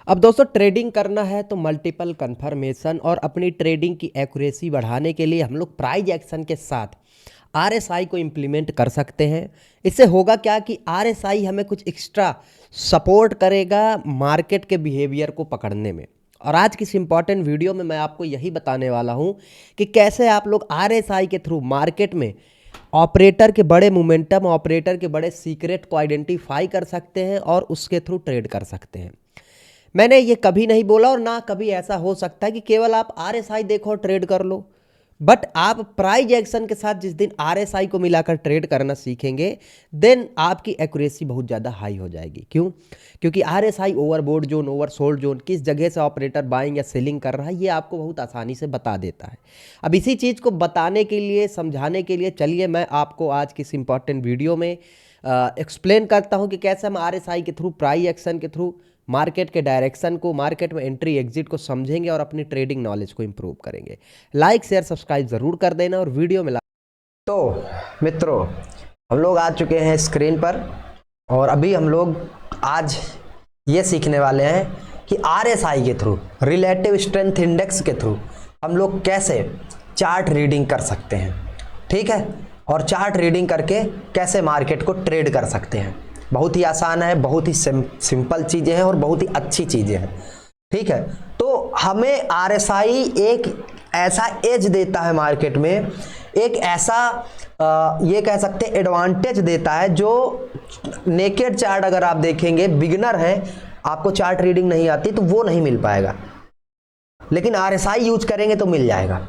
अब दोस्तों ट्रेडिंग करना है तो मल्टीपल कंफर्मेशन और अपनी ट्रेडिंग की एक्यूरेसी बढ़ाने के लिए हम लोग प्राइज एक्शन के साथ आरएसआई को इम्प्लीमेंट कर सकते हैं। इससे होगा क्या कि आरएसआई हमें कुछ एक्स्ट्रा सपोर्ट करेगा मार्केट के बिहेवियर को पकड़ने में। और आज की इस इम्पॉर्टेंट वीडियो में मैं आपको यही बताने वाला हूं कि कैसे आप लोग आरएसआई के थ्रू मार्केट में ऑपरेटर के बड़े मोमेंटम, ऑपरेटर के बड़े सीक्रेट को आइडेंटिफाई कर सकते हैं और उसके थ्रू ट्रेड कर सकते हैं। मैंने ये कभी नहीं बोला और ना कभी ऐसा हो सकता है कि केवल आप आरएसआई देखो और ट्रेड कर लो। बट आप प्राइज एक्शन के साथ जिस दिन आरएसआई को मिलाकर ट्रेड करना सीखेंगे देन आपकी एक्यूरेसी बहुत ज़्यादा हाई हो जाएगी। क्यों? क्योंकि RSI overbought zone, oversold zone, किस जगह से ऑपरेटर बाइंग या सेलिंग कर रहा है ये आपको बहुत आसानी से बता देता है। अब इसी चीज़ को बताने के लिए, समझाने के लिए चलिए मैं आपको आज की इस इंपॉर्टेंट वीडियो में एक्सप्लेन करता हूँ कि कैसे हम आरएसआई के थ्रू, प्राइज एक्शन के थ्रू मार्केट के डायरेक्शन को, मार्केट में एंट्री एग्जिट को समझेंगे और अपनी ट्रेडिंग नॉलेज को इंप्रूव करेंगे। लाइक शेयर सब्सक्राइब ज़रूर कर देना और वीडियो में तो मित्रों, हम लोग आ चुके हैं स्क्रीन पर और अभी हम लोग आज ये सीखने वाले हैं कि आरएसआई के थ्रू, रिलेटिव स्ट्रेंथ इंडेक्स के थ्रू हम लोग कैसे चार्ट रीडिंग कर सकते हैं। ठीक है, और चार्ट रीडिंग करके कैसे मार्केट को ट्रेड कर सकते हैं। बहुत ही आसान है, बहुत ही सिंपल चीज़ें हैं और बहुत ही अच्छी चीज़ें हैं। ठीक है, तो हमें आरएसआई एक ऐसा एज देता है मार्केट में, एक ऐसा ये कह सकते हैं एडवांटेज देता है जो नेकेड चार्ट अगर आप देखेंगे, बिगिनर है, आपको चार्ट रीडिंग नहीं आती तो वो नहीं मिल पाएगा, लेकिन आरएसआई यूज करेंगे तो मिल जाएगा।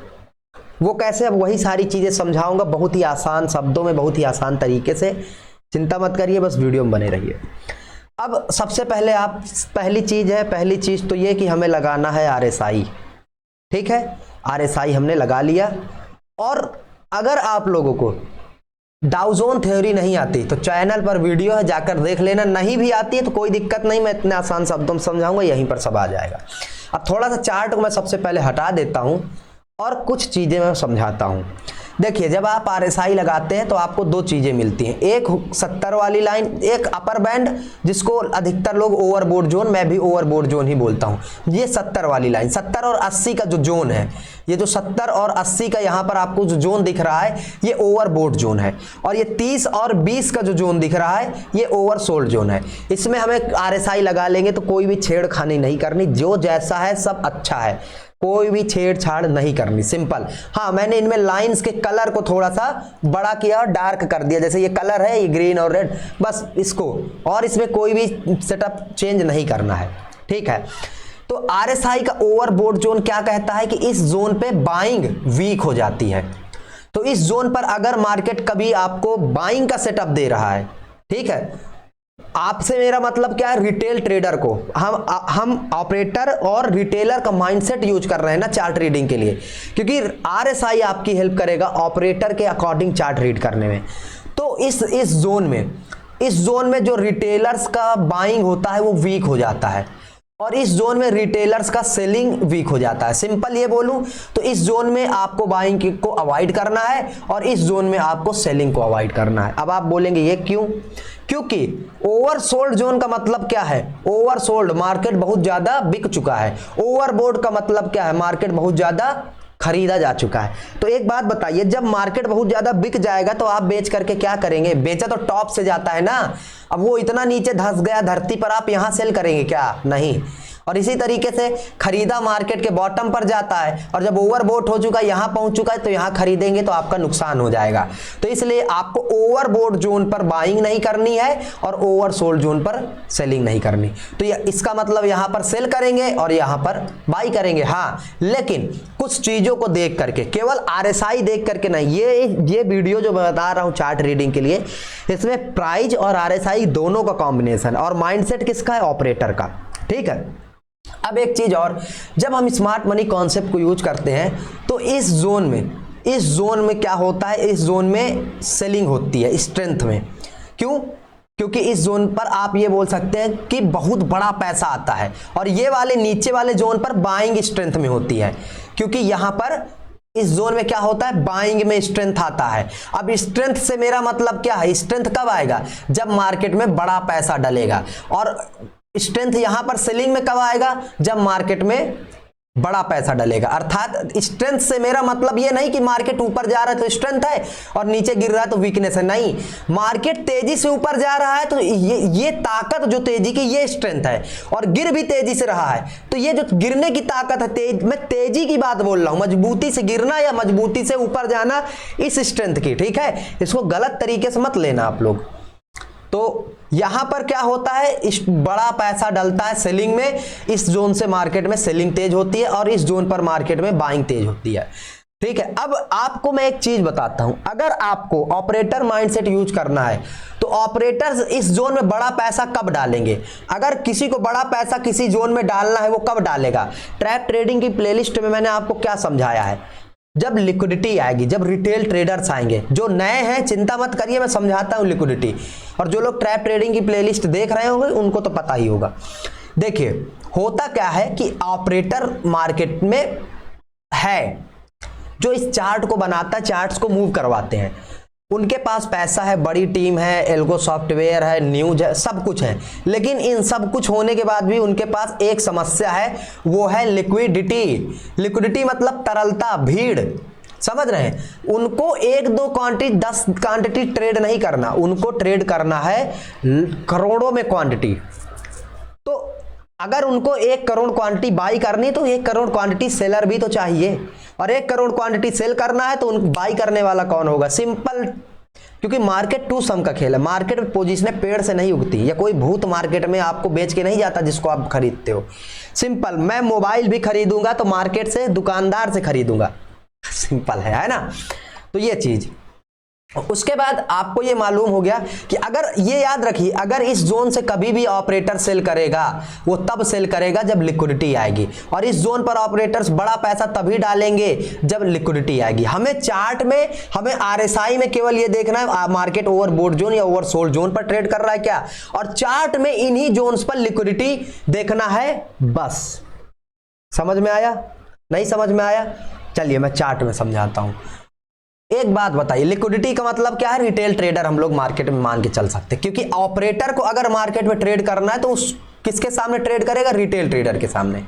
वो कैसे, अब वही सारी चीज़ें समझाऊंगा बहुत ही आसान शब्दों में, बहुत ही आसान तरीके से। चिंता मत करिए, बस वीडियो में बने रहिए। अब सबसे पहले पहली चीज़ तो ये कि हमें लगाना है आरएसआई। ठीक है, आरएसआई हमने लगा लिया। और अगर आप लोगों को डाउ जोन थ्योरी नहीं आती तो चैनल पर वीडियो है, जाकर देख लेना। नहीं भी आती है तो कोई दिक्कत नहीं, मैं इतने आसान शब्दों में समझाऊंगा, यहीं पर सब आ जाएगा। अब थोड़ा सा चार्ट को मैं सबसे पहले हटा देता हूं और कुछ चीज़ें मैं समझाता हूं। देखिए, जब आप आरएसआई लगाते हैं तो आपको दो चीज़ें मिलती हैं, एक 70 वाली लाइन, एक अपर बैंड जिसको अधिकतर लोग ओवरबोट जोन, मैं भी ओवरबोट जोन ही बोलता हूं। ये 70 वाली लाइन, 70 और 80 का जो जोन है, ये जो 70 और 80 का यहाँ पर आपको जो जोन दिख रहा है ये ओवरबोट जोन है। और ये 30 और 20 का जो जोन दिख रहा है ये ओवरसोल्ड जोन है। इसमें हमें आरएसआई लगा लेंगे तो कोई भी छेड़खानी नहीं करनी, जो जैसा है सब अच्छा है, कोई भी छेड़छाड़ नहीं करनी, सिंपल। हाँ, मैंने इनमें लाइंस के कलर को थोड़ा सा बड़ा किया और डार्क कर दिया, जैसे ये कलर है, ये ग्रीन और रेड, बस इसको, और इसमें कोई भी सेटअप चेंज नहीं करना है। ठीक है, तो आरएसआई का ओवरबोट जोन क्या कहता है कि इस जोन पे बाइंग वीक हो जाती है। तो इस जोन पर अगर मार्केट कभी आपको बाइंग का सेटअप दे रहा है, ठीक है, आपसे मेरा मतलब क्या है, रिटेल ट्रेडर को, हम ऑपरेटर और रिटेलर का माइंडसेट यूज कर रहे हैं ना चार्ट रीडिंग के लिए, क्योंकि आरएसआई आपकी हेल्प करेगा ऑपरेटर के अकॉर्डिंग चार्ट रीड करने में। तो इस जोन में जो रिटेलर्स का बाइंग होता है वो वीक हो जाता है और इस जोन में रिटेलर्स का सेलिंग वीक हो जाता है। सिंपल ये बोलूं तो इस जोन में आपको बाइंग को अवॉइड करना है और इस जोन में आपको सेलिंग को अवॉइड करना है। अब आप बोलेंगे ये क्यों? क्योंकि ओवरसोल्ड जोन का मतलब क्या है? ओवरसोल्ड, मार्केट बहुत ज्यादा बिक चुका है। ओवरबोट का मतलब क्या है? मार्केट बहुत ज्यादा खरीदा जा चुका है। तो एक बात बताइए, जब मार्केट बहुत ज्यादा बिक जाएगा तो आप बेच करके क्या करेंगे? बेचा तो टॉप से जाता है ना, अब वो इतना नीचे धंस गया धरती पर, आप यहां सेल करेंगे क्या? नहीं। और इसी तरीके से खरीदा मार्केट के बॉटम पर जाता है और जब ओवरबोट हो चुका है, यहां पहुंच चुका है, तो यहां खरीदेंगे तो आपका नुकसान हो जाएगा। तो इसलिए आपको ओवरबोट जोन पर बाइंग नहीं करनी है और ओवरसोल्ड जोन पर सेलिंग नहीं करनी। तो इसका मतलब यहां पर सेल करेंगे और यहां पर बाई करेंगे। हाँ, लेकिन कुछ चीजों को देख करके, केवल आरएसआई देख करके नहीं। ये वीडियो जो मैं बता रहा हूं चार्ट रीडिंग के लिए, इसमें प्राइस और आरएसआई दोनों का कॉम्बिनेशन, और माइंडसेट किसका है? ऑपरेटर का। ठीक है, अब एक चीज और, जब हम स्मार्ट मनी कॉन्सेप्ट को यूज करते हैं तो इस जोन में क्या होता है? इस जोन में सेलिंग होती है स्ट्रेंथ में। क्यों? क्योंकि इस जोन पर आप ये बोल सकते हैं कि बहुत बड़ा पैसा आता है, और ये वाले नीचे वाले जोन पर बाइंग स्ट्रेंथ में होती है, क्योंकि यहां पर इस जोन में क्या होता है? बाइंग में स्ट्रेंथ आता है। अब स्ट्रेंथ से मेरा मतलब क्या है? स्ट्रेंथ कब आएगा? जब मार्केट में बड़ा पैसा डलेगा। और स्ट्रेंथ यहां पर सेलिंग में कब आएगा, जब मार्केट में बड़ा पैसा डलेगा। अर्थात स्ट्रेंथ से मेरा मतलब ये नहीं कि मार्केट ऊपर जा रहा है तो स्ट्रेंथ है और नीचे गिर रहा है तो वीकनेस है, नहीं, मार्केट तेजी से ऊपर जा रहा है तो ये ताकत जो तेजी की ये स्ट्रेंथ है, और गिर भी तेजी से रहा है तो ये जो गिरने की ताकत है, मैं तेजी की बात बोल रहा हूं, मजबूती से गिरना या मजबूती से ऊपर जाना, इस स्ट्रेंथ की, ठीक है, इसको गलत तरीके से मत लेना आप लोग। तो यहां पर क्या होता है, इस बड़ा पैसा डलता है सेलिंग में, इस जोन से मार्केट में सेलिंग तेज होती है और इस जोन पर मार्केट में बाइंग तेज होती है, ठीक है। अब आपको मैं एक चीज बताता हूं, अगर आपको ऑपरेटर माइंडसेट यूज करना है तो ऑपरेटर्स इस जोन में बड़ा पैसा कब डालेंगे, अगर किसी को बड़ा पैसा किसी जोन में डालना है वो कब डालेगा। ट्रैप ट्रेडिंग की प्लेलिस्ट में मैंने आपको क्या समझाया है, जब लिक्विडिटी आएगी, जब रिटेल ट्रेडर्स आएंगे, जो नए हैं चिंता मत करिए, मैं समझाता हूं लिक्विडिटी, और जो लोग ट्रैप ट्रेडिंग की प्लेलिस्ट देख रहे होंगे उनको तो पता ही होगा। देखिए होता क्या है कि ऑपरेटर मार्केट में है जो इस चार्ट को बनाता है, चार्ट्स को मूव करवाते हैं, उनके पास पैसा है, बड़ी टीम है, एल्गो सॉफ्टवेयर है, न्यूज है, सब कुछ है, लेकिन इन सब कुछ होने के बाद भी उनके पास एक समस्या है, वो है लिक्विडिटी। लिक्विडिटी मतलब तरलता, भीड़, समझ रहे हैं। उनको 1-2 क्वांटिटी 10 क्वांटिटी ट्रेड नहीं करना, उनको ट्रेड करना है करोड़ों में क्वांटिटी। तो अगर उनको 1 करोड़ क्वांटिटी बाई करनी तो 1 करोड़ क्वांटिटी सेलर भी तो चाहिए, और 1 करोड़ क्वांटिटी सेल करना है तो उनको बाई करने वाला कौन होगा, सिंपल, क्योंकि मार्केट टू सम का खेल है, मार्केट में पोजीशनें पेड़ से नहीं उगती, या कोई भूत मार्केट में आपको बेच के नहीं जाता जिसको आप खरीदते हो। सिंपल, मैं मोबाइल भी खरीदूंगा तो मार्केट से, दुकानदार से खरीदूंगा, सिंपल है ना। तो ये चीज, उसके बाद आपको ये मालूम हो गया कि अगर ये याद रखिए, अगर इस जोन से कभी भी ऑपरेटर सेल करेगा वो तब सेल करेगा जब लिक्विडिटी आएगी, और इस जोन पर ऑपरेटर्स बड़ा पैसा तभी डालेंगे जब लिक्विडिटी आएगी। हमें चार्ट में, हमें आरएसआई में केवल ये देखना है मार्केट ओवरबोट जोन या ओवरसोल्ड जोन पर ट्रेड कर रहा है क्या, और चार्ट में इन्हीं जोन्स पर लिक्विडिटी देखना है, बस। समझ में आया, नहीं समझ में आया, चलिए मैं चार्ट में समझाता हूं। एक बात बताइए, लिक्विडिटी का मतलब क्या है, रिटेल ट्रेडर हम लोग मार्केट में मान के चल सकते हैं, क्योंकि ऑपरेटर को अगर मार्केट में ट्रेड करना है तो उस किसके सामने ट्रेड करेगा, रिटेल ट्रेडर के सामने।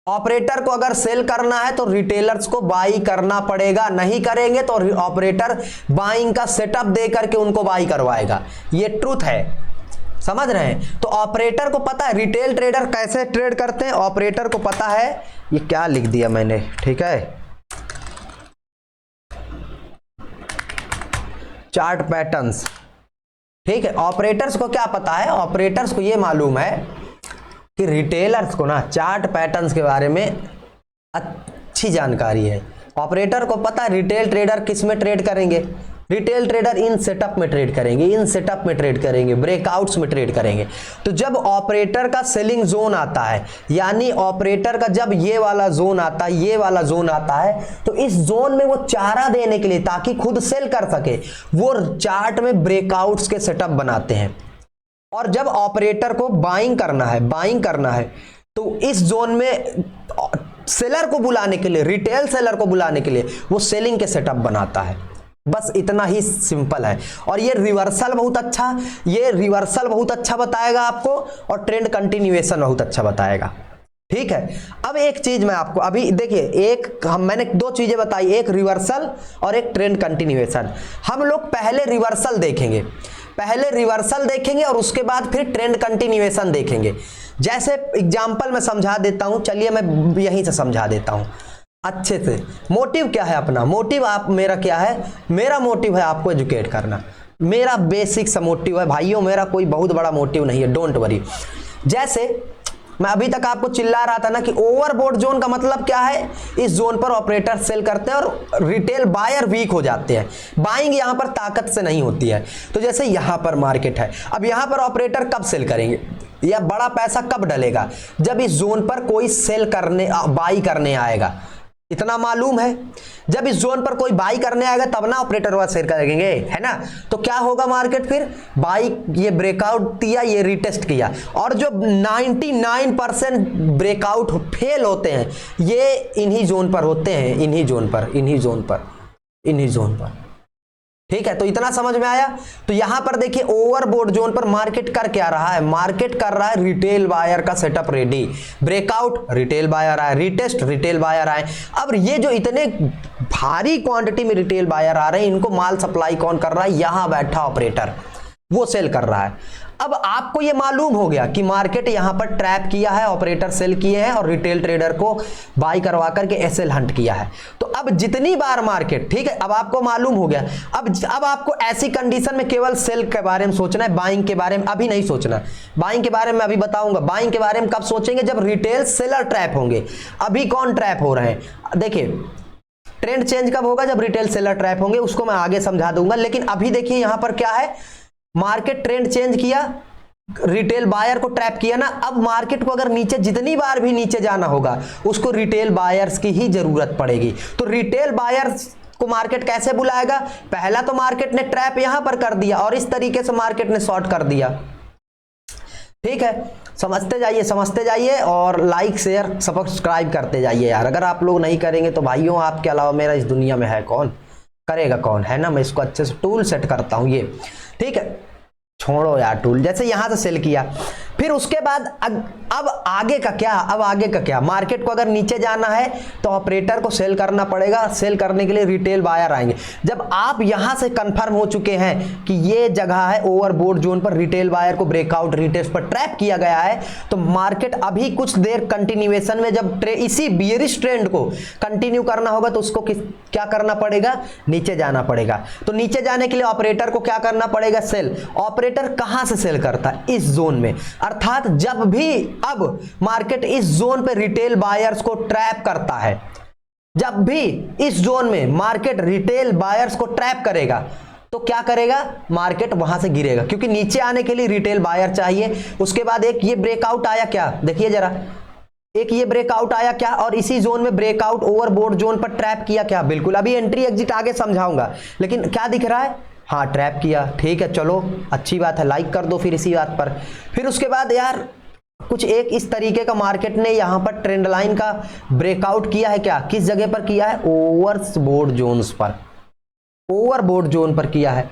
ऑपरेटर को अगर सेल करना है तो रिटेलर्स को बाई करना पड़ेगा, नहीं करेंगे तो ऑपरेटर बाइंग का सेटअप दे करके उनको बाई करवाएगा, ये ट्रूथ है, समझ रहे हैं। तो ऑपरेटर को पता है रिटेल ट्रेडर कैसे ट्रेड करते हैं, ऑपरेटर को पता है, ये क्या लिख दिया मैंने, ठीक है, चार्ट पैटर्न्स, ठीक है। ऑपरेटर्स को क्या पता है, ऑपरेटर्स को ये मालूम है कि रिटेलर्स को ना चार्ट पैटर्न्स के बारे में अच्छी जानकारी है। ऑपरेटर को पता है रिटेल ट्रेडर किस में ट्रेड करेंगे, रिटेल ट्रेडर इन सेटअप में ट्रेड करेंगे, इन सेटअप में ट्रेड करेंगे, ब्रेकआउट्स में ट्रेड करेंगे। तो जब ऑपरेटर का सेलिंग जोन आता है, यानी ऑपरेटर का जब ये वाला जोन आता है, ये वाला जोन आता है, तो इस जोन में वो चारा देने के लिए, ताकि खुद सेल कर सके, वो चार्ट में ब्रेकआउट्स के सेटअप बनाते हैं। और जब ऑपरेटर को बाइंग करना है तो इस जोन में सेलर को बुलाने के लिए, रिटेल सेलर को बुलाने के लिए वो सेलिंग के सेटअप बनाता है, बस इतना ही सिंपल है। और ये रिवर्सल बहुत अच्छा बताएगा आपको, और ट्रेंड कंटिन्यूएशन बहुत अच्छा बताएगा, ठीक है। अब एक चीज मैं आपको अभी देखिए, मैंने 2 चीजें बताई, एक रिवर्सल और एक ट्रेंड कंटिन्यूएशन। हम लोग पहले रिवर्सल देखेंगे और उसके बाद फिर ट्रेंड कंटिन्यूएशन देखेंगे। जैसे एग्जांपल मैं समझा देता हूं, चलिए मैं यहीं से समझा देता हूं अच्छे से। मोटिव क्या है अपना, मेरा क्या है, मेरा मोटिव है आपको एजुकेट करना, मेरा बेसिक सा मोटिव है भाइयों, मेरा कोई बहुत बड़ा मोटिव नहीं है, डोंट वरी। जैसे मैं अभी तक आपको चिल्ला रहा था ना कि ओवरबोट जोन का मतलब क्या है, इस जोन पर ऑपरेटर सेल करते हैं और रिटेल बायर वीक हो जाते हैं, बाइंग यहां पर ताकत से नहीं होती है। तो जैसे यहां पर मार्केट है, अब यहां पर ऑपरेटर कब सेल करेंगे या बड़ा पैसा कब डलेगा, जब इस जोन पर कोई बाई करने आएगा, इतना मालूम है। जब इस जोन पर कोई बाई करने आएगा तब ना ऑपरेटर वहां सेल करेंगे, है ना। तो क्या होगा, मार्केट फिर बाई, ये ब्रेकआउट किया, ये रिटेस्ट किया, और जो 99% ब्रेकआउट फेल होते हैं ये इन्हीं जोन पर होते हैं, इन्हीं जोन पर, ठीक है, तो इतना समझ में आया। तो यहां पर देखिए ओवरबोट जोन पर मार्केट कर क्या रहा है, मार्केट कर रहा है रिटेल बायर का setup ready, breakout retail buyer आए, रिटेस्ट रिटेल बायर आए। अब ये जो इतने भारी क्वांटिटी में रिटेल बायर आ रहे हैं, इनको माल सप्लाई कौन कर रहा है, यहां बैठा ऑपरेटर, वो सेल कर रहा है। अब आपको ये मालूम हो गया कि मार्केट यहां पर ट्रैप किया है, ऑपरेटर सेल किए हैं और रिटेल ट्रेडर को बाई करवा करके एसएल हंट किया है। तो अब जितनी बार मार्केट, ठीक है, अब आपको मालूम हो गया। अब आपको ऐसी कंडीशन में केवल सेल के बारे में सोचना है, बाइंग के बारे में अभी नहीं सोचना। बाइंग के बारे में अभी बताऊंगा। बाइंग के बारे में कब सोचेंगे, जब रिटेल सेलर ट्रैप होंगे। अभी कौन ट्रैप हो रहे हैं, देखिए ट्रेंड चेंज कब होगा, जब रिटेल सेलर ट्रैप होंगे, उसको मैं आगे समझा दूंगा। लेकिन अभी देखिए यहां पर क्या है, मार्केट ट्रेंड चेंज किया, रिटेल बायर को ट्रैप किया ना। अब मार्केट को अगर नीचे जितनी बार भी नीचे जाना होगा, उसको रिटेल बायर्स की ही जरूरत पड़ेगी। तो रिटेल बायर्स को मार्केट कैसे बुलाएगा, पहला तो मार्केट ने ट्रैप यहां पर कर दिया और इस तरीके से मार्केट ने शॉर्ट कर दिया। ठीक है, समझते जाइए और लाइक शेयर सब्सक्राइब करते जाइए यार। अगर आप लोग नहीं करेंगे तो भाइयों आपके अलावा मेरा इस दुनिया में है कौन, करेगा कौन, है ना। मैं इसको अच्छे से टूल सेट करता हूं ये, ठीक है, छोड़ो यार टूल। जैसे यहां से सेल किया, फिर उसके बाद अब आगे का क्या, अब आगे का क्या, मार्केट को अगर नीचे जाना है तो ऑपरेटर को सेल करना पड़ेगा। सेल करने के लिए रिटेल बायर आएंगे। जब आप यहां से कंफर्म हो चुके हैं कि ये जगह है ओवरबोट जोन पर, रिटेल बायर को ब्रेकआउट रिटेस्ट पर ट्रैप किया गया है, तो मार्केट अभी कुछ देर कंटिन्यूएशन में जब इसी बियरिश ट्रेंड को कंटिन्यू करना होगा तो उसको क्या करना पड़ेगा, नीचे जाना पड़ेगा। तो नीचे जाने के लिए ऑपरेटर को क्या करना पड़ेगा, सेल। ऑपरेटर कहां से सेल करता है, इस जोन में। अर्थात जब भी अब मार्केट इस जोन पे रिटेल बायर्स को ट्रैप करता है, जब भी इस जोन में मार्केट रिटेल बायर्स को ट्रैप करेगा तो क्या करेगा, मार्केट वहां से गिरेगा, क्योंकि नीचे आने के लिए रिटेल बायर चाहिए। उसके बाद एक ये ब्रेकआउट आया क्या, देखिए जरा, एक ये ब्रेकआउट आया क्या, और इसी जोन में ब्रेकआउट ओवरबोट जोन पर ट्रैप किया क्या, बिल्कुल। अभी एंट्री एग्जिट आगे समझाऊंगा, लेकिन क्या दिख रहा है, हाँ ट्रैप किया, ठीक है, चलो अच्छी बात है, लाइक कर दो फिर इसी बात पर। फिर उसके बाद यार कुछ एक इस तरीके का मार्केट ने यहां पर ट्रेंड लाइन का ब्रेकआउट किया है क्या, किस जगह पर किया है, ओवरबोट जोन्स पर, ओवरबोट जोन पर किया है।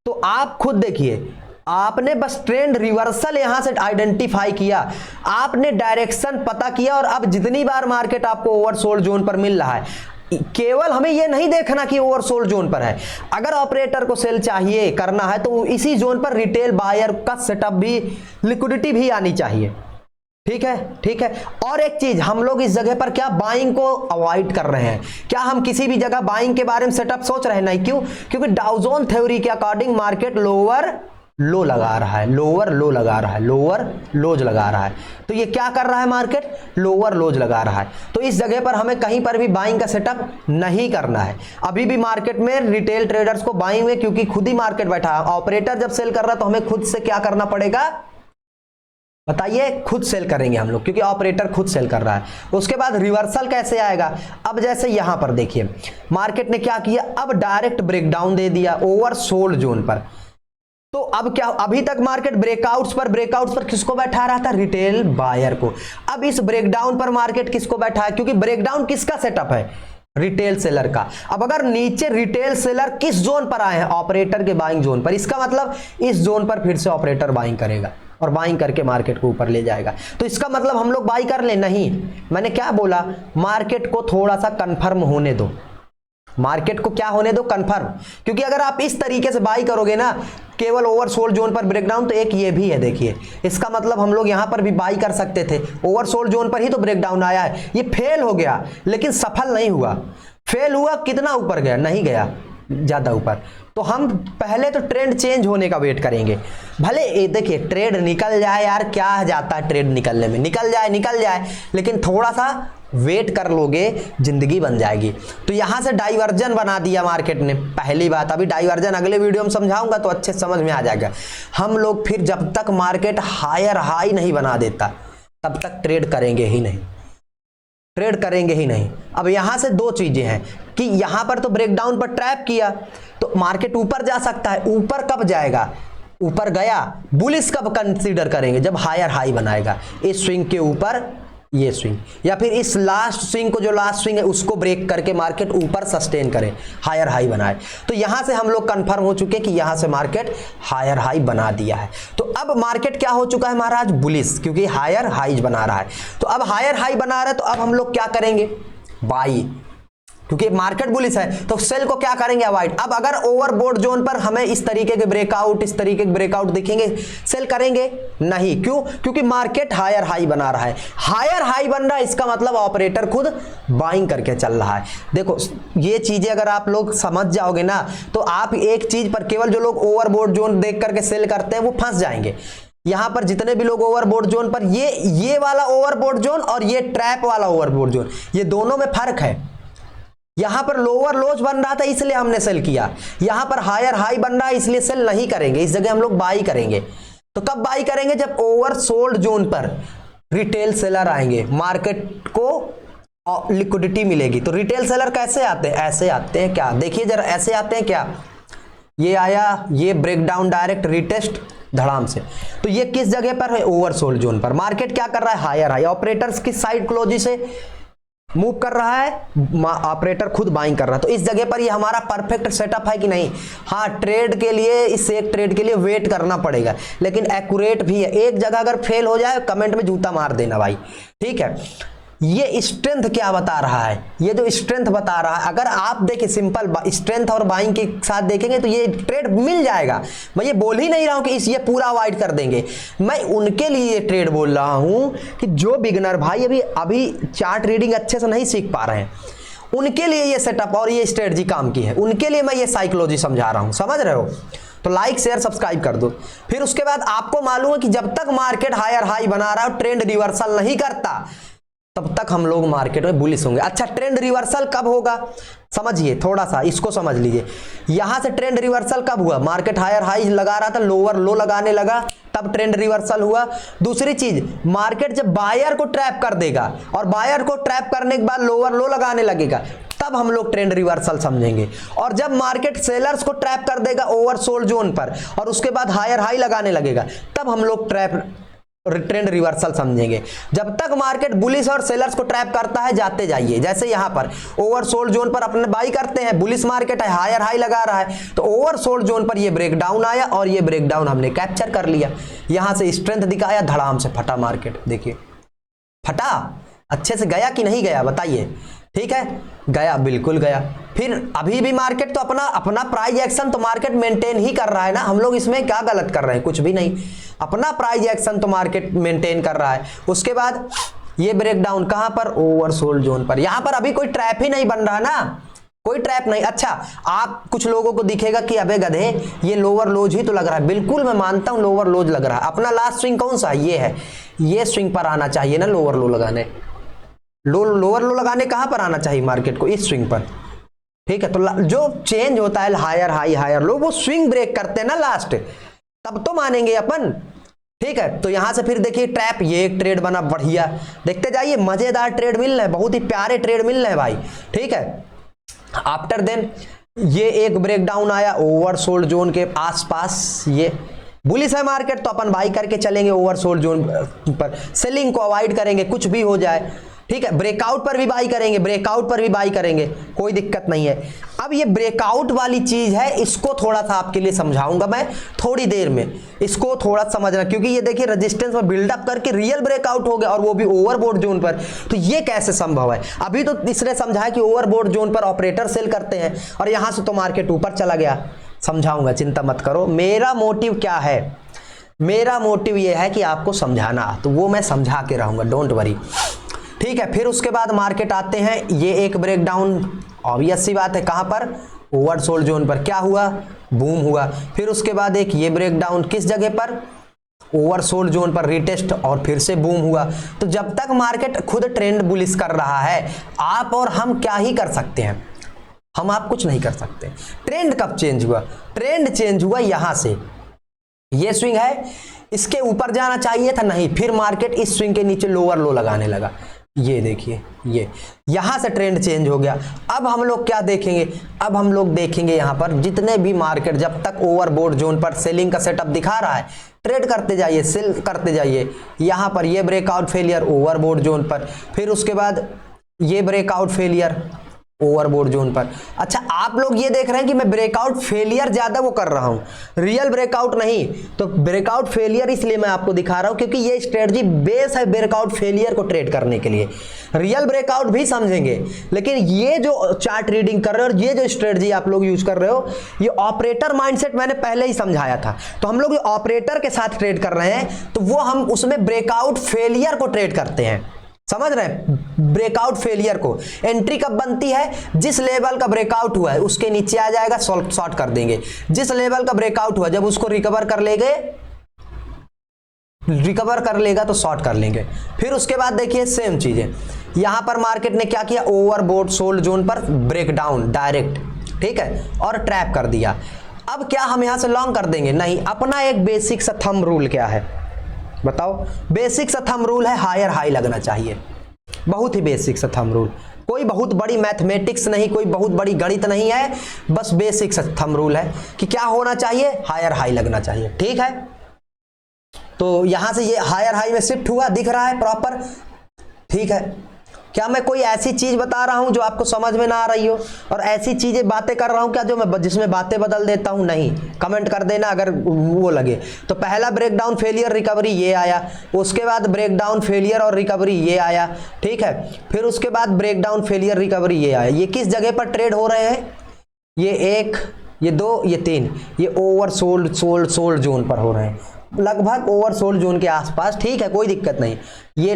तो आप खुद देखिए, आपने बस ट्रेंड रिवर्सल यहां से आइडेंटिफाई किया, आपने डायरेक्शन पता किया, और अब जितनी बार मार्केट आपको ओवरसोल्ड जोन पर मिल रहा है, केवल हमें यह नहीं देखना कि ओवरसोल्ड जोन पर है। अगर ऑपरेटर को सेल चाहिए करना है तो इसी जोन पर रिटेल बायर का सेटअप भी, लिक्विडिटी भी आनी चाहिए। ठीक है, ठीक है। और एक चीज, हम लोग इस जगह पर क्या बाइंग को अवॉइड कर रहे हैं, क्या हम किसी भी जगह बाइंग के बारे में सेटअप सोच रहे हैं, नहीं। क्यों, क्योंकि डाउ जोन थ्योरी के अकॉर्डिंग मार्केट लोअर लो लगा रहा है, लोअर लो लगा रहा है, लोअर लोज लगा रहा है। तो ये क्या कर रहा है, मार्केट लोअर लोज लगा रहा है। तो इस जगह पर हमें कहीं पर भी बाइंग का सेटअप नहीं करना है। अभी भी मार्केट में रिटेल ट्रेडर्स को बाइंग में, क्योंकि खुद ही मार्केट बैठा है, ऑपरेटर जब सेल कर रहा है तो हमें खुद से क्या करना पड़ेगा, बताइए, खुद सेल करेंगे हम लोग, क्योंकि ऑपरेटर खुद सेल कर रहा है। उसके बाद रिवर्सल कैसे आएगा, अब जैसे यहां पर देखिए मार्केट ने क्या किया, अब डायरेक्ट ब्रेकडाउन दे दिया ओवरसोल्ड जोन पर। तो अब क्या, अभी तक मार्केट ब्रेकआउट्स पर किसको बैठा रहा था, रिटेल बायर को। अब इस ब्रेकडाउन पर मार्केट किसको बैठा है, क्योंकि ब्रेकडाउन किसका सेटअप है, रिटेल सेलर का। अब अगर नीचे रिटेल सेलर किस जोन पर आए हैं, ऑपरेटर के बाइंग जोन पर, इसका मतलब इस जोन पर फिर से ऑपरेटर बाइंग करेगा और बाइंग करके मार्केट को ऊपर ले जाएगा। तो इसका मतलब हम लोग बाई कर ले, नहीं, मैंने क्या बोला, मार्केट को थोड़ा सा कंफर्म होने दो, मार्केट को क्या होने दो, कंफर्म। क्योंकि अगर आप इस तरीके से बाई करोगे ना, केवल ओवरसोल्ड जोन पर ब्रेकडाउन, तो एक ये भी है, देखिए, इसका मतलब हम लोग यहां पर भी बाई कर सकते थे, ओवरसोल्ड जोन पर ही तो ब्रेकडाउन आया है। ये फेल हो गया, लेकिन सफल नहीं हुआ। फेल हुआ, कितना ऊपर गया, नहीं गया ज्यादा ऊपर। तो हम पहले तो ट्रेंड चेंज होने का वेट करेंगे। भले देखिए ट्रेड निकल जाए यार, क्या जाता है ट्रेड निकलने में, निकल जाए, लेकिन थोड़ा सा वेट कर लोगे, जिंदगी बन जाएगी। तो यहां से डाइवर्जन बना दिया मार्केट ने, पहली बात। अभी डाइवर्जन अगले वीडियो में समझाऊंगा तो अच्छे समझ में आ जाएगा। हम लोग फिर जब तक मार्केट हायर हाई नहीं बना देता तब तक ट्रेड करेंगे ही नहीं, ट्रेड करेंगे ही नहीं। अब यहां से दो चीजें हैं कि यहां पर तो ब्रेकडाउन पर ट्रैप किया तो मार्केट ऊपर जा सकता है, ऊपर कब जाएगा, ऊपर गया, बुलिश कब कंसीडर करेंगे, जब हायर हाई बनाएगा, इस स्विंग के ऊपर ये स्विंग, या फिर इस लास्ट स्विंग को, जो लास्ट स्विंग है उसको ब्रेक करके मार्केट ऊपर सस्टेन करे, हायर हाई बनाए। तो यहां से हम लोग कंफर्म हो चुके कि यहां से मार्केट हायर हाई बना दिया है। तो अब मार्केट क्या हो चुका है महाराज, बुलिश, क्योंकि हायर हाई बना रहा है। तो अब हायर हाई बना रहा है, तो अब हम लोग क्या करेंगे, बाई, क्योंकि मार्केट बुलिश है तो सेल को क्या करेंगे, अवॉइड। अब अगर ओवरबोट जोन पर हमें इस तरीके के ब्रेकआउट, इस तरीके के ब्रेकआउट दिखेंगे, सेल करेंगे नहीं, क्यों, क्योंकि मार्केट हायर हाई बना रहा है। हायर हाई बन रहा है, इसका मतलब ऑपरेटर खुद बाइंग करके चल रहा है। देखो ये चीजें अगर आप लोग समझ जाओगे ना, तो आप एक चीज पर, केवल जो लोग ओवरबोट जोन देख करके सेल करते हैं वो फंस जाएंगे। यहां पर जितने भी लोग ओवरबोट जोन पर, ये वाला ओवरबोट जोन और ये ट्रैप वाला ओवरबोट जोन, ये दोनों में फर्क है। यहां पर लोअर लोज बन रहा था इसलिए हमने सेल किया, यहां पर हायर हाई बन रहा है इसलिए सेल नहीं करेंगे, इस जगह हम लोग बाई करेंगे। तो कब बाई करेंगे, जब ओवर सोल्ड जोन पर रिटेल सेलर आएंगे, मार्केट को लिक्विडिटी मिलेगी। तो रिटेल सेलर कैसे आते हैं, ऐसे आते हैं क्या, देखिए जरा, ऐसे आते हैं क्या, ये आया, ये ब्रेकडाउन डायरेक्ट रिटेस्ट धड़ाम से। तो ये किस जगह पर है, ओवर सोल्ड जोन पर। मार्केट क्या कर रहा है, हायर हाई, ऑपरेटर्स की साइड क्लोजी से मूव कर रहा है, ऑपरेटर खुद बाइंग कर रहा है। तो इस जगह पर ये हमारा परफेक्ट सेटअप है कि नहीं। हाँ, ट्रेड के लिए, इस एक ट्रेड के लिए वेट करना पड़ेगा, लेकिन एक्यूरेट भी है। एक जगह अगर फेल हो जाए कमेंट में जूता मार देना भाई, ठीक है। ये स्ट्रेंथ क्या बता रहा है, ये जो स्ट्रेंथ बता रहा है, अगर आप देखिए सिंपल स्ट्रेंथ और बाइंग के साथ देखेंगे तो ये ट्रेड मिल जाएगा। मैं ये बोल ही नहीं रहा हूं कि ये पूरा अवॉइड कर देंगे, मैं उनके लिए ये ट्रेड बोल रहा हूं कि जो बिगनर भाई अभी चार्ट रीडिंग अच्छे से नहीं सीख पा रहे हैं, उनके लिए ये सेटअप और ये स्ट्रेटजी काम की है, उनके लिए मैं ये साइकोलॉजी समझा रहा हूं, समझ रहे हो। तो लाइक शेयर सब्सक्राइब कर दो। फिर उसके बाद आपको मालूम है कि जब तक मार्केट हायर हाई बना रहा है, ट्रेंड रिवर्सल नहीं करता, तब तक हम लोग मार्केट में बुलिश होंगे। अच्छा, ट्रेंड रिवर्सल कब होगा, समझिए, थोड़ा सा इसको समझ लीजिए। यहां से ट्रेंड रिवर्सल कब हुआ, मार्केट हायर हाई लगा रहा था, लोअर लो लगाने लगा, तब ट्रेंड रिवर्सल हुआ। दूसरी चीज, मार्केट जब बायर को ट्रैप कर देगा और बायर को ट्रैप करने के बाद लोअर लो लगाने लगेगा, तब हम लोग ट्रेंड रिवर्सल समझेंगे। और जब मार्केट सेलर्स को ट्रैप कर देगा ओवर सोल्ड जोन पर और उसके बाद हायर हाई लगाने लगेगा, तब हम लोग ट्रेंड रिवर्सल समझेंगे। जब तक मार्केट बुलिश और सेलर्स को ट्रैप करता है, जाते जाइए। जैसे यहां पर ओवर सोल्ड जोन पर अपने बाई करते हैं, बुलिश मार्केट है, हायर हाई लगा रहा है, तो ओवर सोल्ड जोन पर ये ब्रेकडाउन आया और ये ब्रेकडाउन हमने कैप्चर कर लिया। यहां से स्ट्रेंथ दिखाया, धड़ाम से फटा मार्केट, देखिए फटा, अच्छे से गया कि नहीं गया बताइए, ठीक है, गया, बिल्कुल गया। फिर अभी भी मार्केट तो अपना प्राइस एक्शन तो मार्केट मेंटेन ही कर रहा है ना, हम लोग इसमें क्या गलत कर रहे हैं, कुछ भी नहीं, अपना प्राइस एक्शन तो मार्केट मेंटेन कर रहा है। उसके बाद ये ब्रेकडाउन कहां पर, ओवर सोल्ड जोन पर, यहां पर अभी कोई ट्रैप ही नहीं बन रहा ना, कोई ट्रैप नहीं। अच्छा, आप कुछ लोगों को दिखेगा कि अबे गधे ये लोअर लोज ही तो लग रहा है, बिल्कुल मैं मानता हूं लोअर लोज लग रहा है। अपना लास्ट स्विंग कौन सा, ये है, ये स्विंग पर आना चाहिए ना, लोअर लो लगाने, लोअर लो लगाने कहां पर आना चाहिए मार्केट को, इस स्विंग पर, ठीक है। तो जो चेंज होता है हायर हाई हायर लो, वो स्विंग ब्रेक करते हैं ना लास्ट, तब तो मानेंगे अपन, ठीक है। तो यहां से फिर देखिए ट्रैप, ये एक ट्रेड बना बढ़िया, देखते जाइए, मजेदार ट्रेड मिल रहे हैं, बहुत ही प्यारे ट्रेड मिल रहे हैं भाई, ठीक है। आफ्टर देन ये एक ब्रेकडाउन आया ओवर सोल्ड जोन के आसपास, ये बुलिश है मार्केट तो अपन बाई करके चलेंगे ओवर सोल्ड जोन पर, सेलिंग को अवॉइड करेंगे, कुछ भी हो जाए, ठीक है। ब्रेकआउट पर भी बाई करेंगे, ब्रेकआउट पर भी बाई करेंगे, कोई दिक्कत नहीं है। अब ये ब्रेकआउट वाली चीज है, इसको थोड़ा सा आपके लिए समझाऊंगा मैं थोड़ी देर में, इसको थोड़ा समझना, क्योंकि ये देखिए रेजिस्टेंस पर बिल्डअप करके रियल ब्रेकआउट हो गया और वो भी ओवरबोट जोन पर, तो ये कैसे संभव है। अभी तो इसने समझाया कि ओवरबोट जोन पर ऑपरेटर सेल करते हैं और यहां से तो मार्केट ऊपर चला गया, समझाऊंगा, चिंता मत करो। मेरा मोटिव क्या है, मेरा मोटिव ये है कि आपको समझाना, तो वो मैं समझा के रहूंगा, डोंट वरी, ठीक है। फिर उसके बाद मार्केट आते हैं, ये एक ब्रेकडाउन, ऑब्वियस सी बात है, कहां पर, ओवर सोल्ड जोन पर, क्या हुआ, बूम हुआ। फिर उसके बाद एक ये ब्रेकडाउन किस जगह पर, ओवर सोल्ड जोन पर, रिटेस्ट और फिर से बूम हुआ। तो जब तक मार्केट खुद ट्रेंड बुलिश कर रहा है, आप और हम क्या ही कर सकते हैं, हम आप कुछ नहीं कर सकते। ट्रेंड कब चेंज हुआ, ट्रेंड चेंज हुआ यहां से, ये स्विंग है, इसके ऊपर जाना चाहिए था, नहीं, फिर मार्केट इस स्विंग के नीचे लोअर लो लगाने लगा, ये देखिए, ये यहां से ट्रेंड चेंज हो गया। अब हम लोग क्या देखेंगे, अब हम लोग देखेंगे यहां पर जितने भी मार्केट जब तक ओवरबोट जोन पर सेलिंग का सेटअप दिखा रहा है, ट्रेड करते जाइए, सेल करते जाइए। यहां पर ये ब्रेकआउट फेलियर ओवरबोट जोन पर, फिर उसके बाद ये ब्रेकआउट फेलियर ओवरबोट जोन पर। अच्छा, आप लोग ये देख रहे हैं कि मैं ब्रेकआउट फेलियर ज्यादा वो कर रहा हूं, रियल ब्रेकआउट नहीं। तो ब्रेकआउट फेलियर इसलिए मैं आपको दिखा रहा हूं क्योंकि ये स्ट्रेटजी बेस है ब्रेकआउट फेलियर को ट्रेड करने के लिए। रियल ब्रेकआउट भी समझेंगे, लेकिन ये जो चार्ट रीडिंग कर रहे हो और ये जो स्ट्रेटजी आप लोग यूज कर रहे हो, ये ऑपरेटर माइंडसेट मैंने पहले ही समझाया था। तो हम लोग ये ऑपरेटर के साथ ट्रेड कर रहे हैं, तो वो हम उसमें ब्रेकआउट फेलियर को ट्रेड करते हैं। समझ रहे हैं? ब्रेकआउट फेलियर को एंट्री कब बनती है, जिस लेवल का ब्रेकआउट हुआ है उसके नीचे आ जाएगा, शॉर्ट कर देंगे। जिस लेवल का ब्रेकआउट हुआ जब उसको रिकवर कर लेगा तो शॉर्ट कर लेंगे। फिर उसके बाद देखिए सेम चीज है, यहां पर मार्केट ने क्या किया, ओवरबोट सोल्ड जोन पर ब्रेकडाउन डायरेक्ट, ठीक है, और ट्रैप कर दिया। अब क्या हम यहां से लॉन्ग कर देंगे? नहीं। अपना एक बेसिक सा थंब रूल क्या है बताओ? बेसिक सा थंब रूल है हायर हाई लगना चाहिए। बहुत ही बेसिक सा थंब रूल, कोई बहुत बड़ी मैथमेटिक्स नहीं, कोई बहुत बड़ी गणित नहीं है, बस बेसिक सा थंब रूल है कि क्या होना चाहिए, हायर हाई लगना चाहिए। ठीक है, तो यहां से ये हायर हाई में शिफ्ट हुआ, दिख रहा है प्रॉपर। ठीक है, क्या मैं कोई ऐसी चीज बता रहा हूं जो आपको समझ में ना आ रही हो, और ऐसी चीजें बातें कर रहा हूं क्या जो मैं जिसमें बातें बदल देता हूं? नहीं। कमेंट कर देना अगर वो लगे। तो पहला ब्रेकडाउन फेलियर रिकवरी ये आया, उसके बाद ब्रेकडाउन फेलियर और रिकवरी ये आया, ठीक है, फिर उसके बाद ब्रेकडाउन फेलियर रिकवरी ये आया। ये किस जगह पर ट्रेड हो रहे हैं? ये 1, ये 2, ये 3, ये ओवर सोल्ड जोन पर हो रहे हैं, लगभग ओवरसोल्ड जोन के आसपास। ठीक है, कोई दिक्कत नहीं। ये